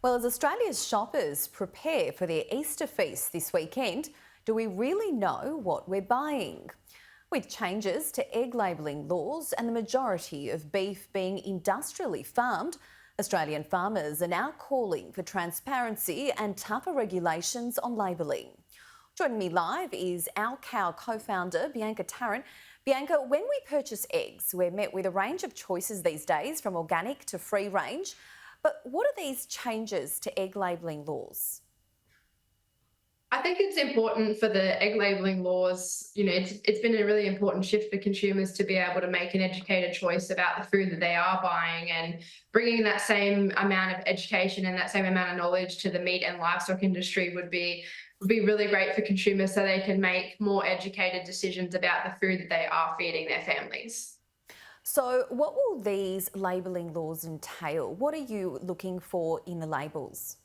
Well, as Australia's shoppers prepare for their Easter feast this weekend, do we really know what we're buying? With changes to egg labelling laws and the majority of beef being industrially farmed, Australian farmers are now calling for transparency and tougher regulations on labelling. Joining me live is our Cow Co-Founder Bianca Tarrant. Bianca, when we purchase eggs, we're met with a range of choices these days, from organic to free range. But what are these changes to egg labelling laws? I think it's important for the egg labelling laws. It's been a really important shift for consumers to be able to make an educated choice about the food that they are buying, and bringing that same amount of education and that same amount of knowledge to the meat and livestock industry would be really great for consumers, so they can make more educated decisions about the food that they are feeding their families. So what will these labelling laws entail? What are you looking for in the labels?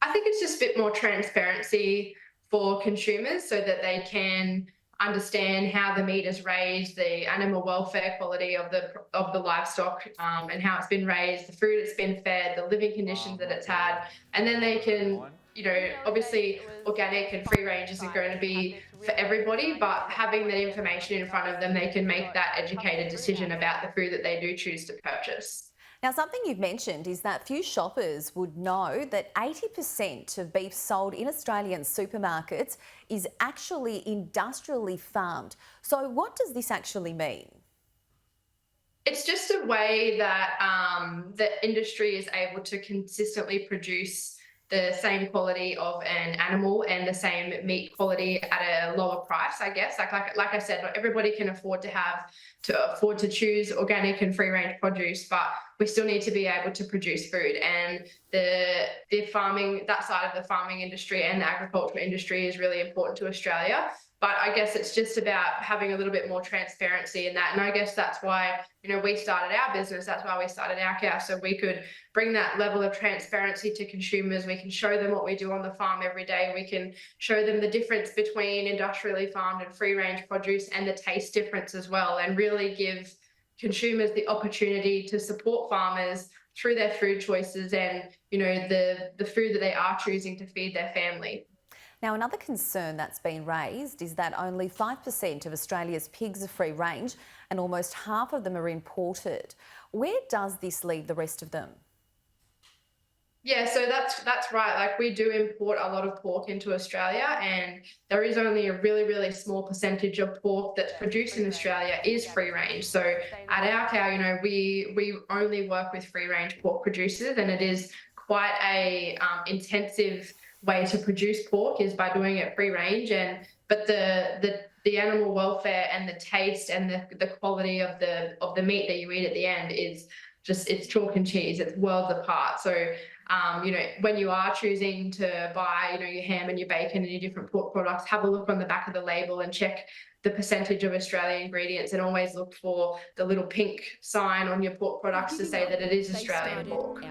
I think it's just a bit more transparency for consumers, so that they can understand how the meat is raised, the animal welfare quality of the livestock, and how it's been raised, the food it's been fed, the living conditions that it's had, and then they can, obviously organic and free range isn't going to be for everybody, but having that information in front of them, they can make that educated decision about the food that they do choose to purchase. Now, something you've mentioned is that few shoppers would know that 80% of beef sold in Australian supermarkets is actually industrially farmed. So what does this actually mean? It's just a way that the industry is able to consistently produce the same quality of an animal and the same meat quality at a lower price, I guess. Like I said, not everybody can afford to choose organic and free range produce, but we still need to be able to produce food. And the farming, that side of the farming industry and the agricultural industry, is really important to Australia. But I guess it's just about having a little bit more transparency in that. And I guess that's why, we started our business. That's why we started our cow, so we could bring that level of transparency to consumers. We can show them what we do on the farm every day. We can show them the difference between industrially farmed and free range produce, and the taste difference as well, and really give consumers the opportunity to support farmers through their food choices, and, the food that they are choosing to feed their family. Now, another concern that's been raised is that only 5% of Australia's pigs are free range and almost half of them are imported. Where does this leave the rest of them? Yeah, so that's right. Like, we do import a lot of pork into Australia, and there is only a really, really small percentage of pork that's produced in Australia is free range. So at our cow, we only work with free range pork producers, and it is quite a intensive way to produce pork, is by doing it free range. But the animal welfare and the taste and the quality of the meat that you eat at the end is just, it's chalk and cheese. It's worlds apart. So when you are choosing to buy, your ham and your bacon and your different pork products, have a look on the back of the label and check the percentage of Australian ingredients, and always look for the little pink sign on your pork products to say that it is Australian pork.